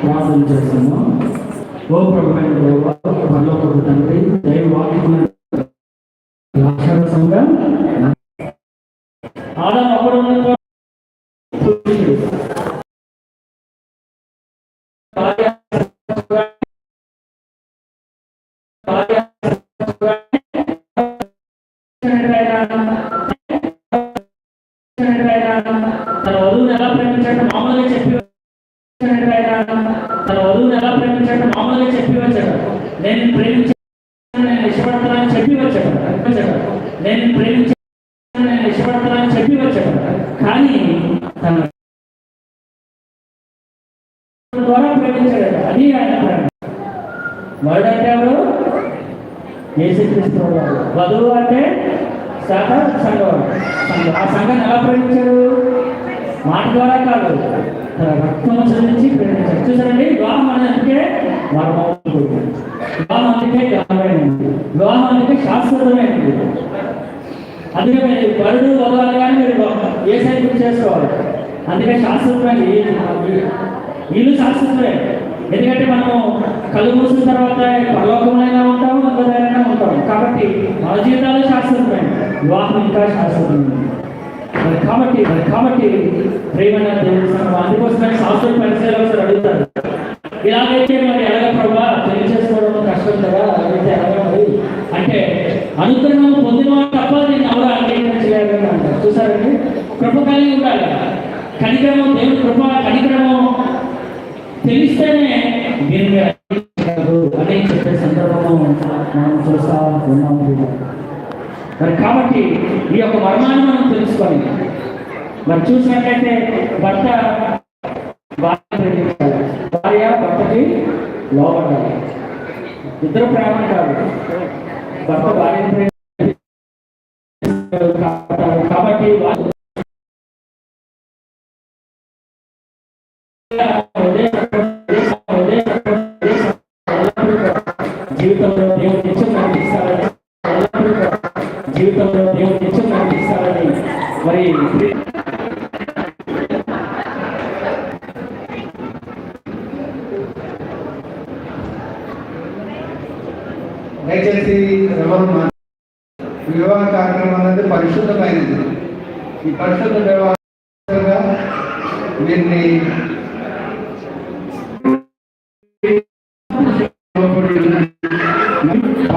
ప్రార్థన చేస్తాము. ఓ ప్రభువైన పరలోకపు తండ్రి, దైవ వాక్యమును అక్షరసంగా ఆదాము అప్పుడు తన వధువుని ఎలా ప్రేమించాడు మామూలుగా చెప్పి వచ్చాడు. నేను ప్రేమించాను, నేను ఇష్టపడతానని చెప్పి వచ్చాడు. నేను ప్రేమించాను, నేను ఇష్టపడతానని చెప్పి వచ్చాడు. కానీ తన ద్వారా ప్రేమించాడు. అది ఆయన ప్రేమ. వరుడు అంటే ఎవరు? యేసుక్రీస్తు వారు. వధువు అంటే సంఘం. ఆ సంఘాన్ని ఎలా ప్రేమించాడు? మాట ద్వారా కాదు, రక్తం చెల్లించి ప్రేమించారు. చూసారండి, వివాహం అంటే మర్మమైనది, వివాహం అంటే ఘనమైనది, వివాహం అంటే శాశ్వతమైనది. అందుకే వరుడు వదవాలి కానీ మీరు ఏ సైడ్ చేసుకోవాలి. అందుకే శాశ్వతమైనది. వీళ్ళు శాశ్వతమే. ఎందుకంటే మనము కళ్ళు మూసిన తర్వాత పరలోకంలో ఉంటాము, అందరైనా ఉంటాము. కాబట్టి మన జీవితాలు శాశ్వతమైనవి, వివాహం ఇంకా శాశ్వతమైనది. కాబట్టి ప్రేమైన దేవుని సంఘం అందుకోసమే శాస్త్ర పరిచయాలు ఒకసారి అడుగుతారు. ఇలాగైతే మరి ఎలాగ ప్రభా పెళ్లి చేసుకోవడం కష్టం కదా, అలాగైతే ఎలాగ మరి అంటే అనుగ్రహం పొందిన వాడు తప్ప దీన్ని ఎవరు అంగీకరించలేదని అంటారు. చూసారండి, కృప కలిగి ఉండాలి. కనికరము, దేవుని కృప కనికరము తెలిస్తేనే దీన్ని అని చెప్పే సందర్భము మనం చూస్తా ఉన్నాము. మరి కాబట్టి ఈ యొక్క మర్మాన్ని మనం తెలుసుకొని మరి చూసినట్లయితే భర్త భార్య ప్రేమించాలి, భార్య భర్తకి లోబడాలి. ఇద్దరు ప్రేమ కాదు, భర్త భార్యని ప్రేమించాలి. కాబట్టి జీవితంలో దేవుడు నిత్యం నడిపిస్తారని మరి దయచేసి వివాహ కార్యక్రమం అనేది పరిశుద్ధమైనది. ఈ పరిశుద్ధ వివాహంగా వీరిని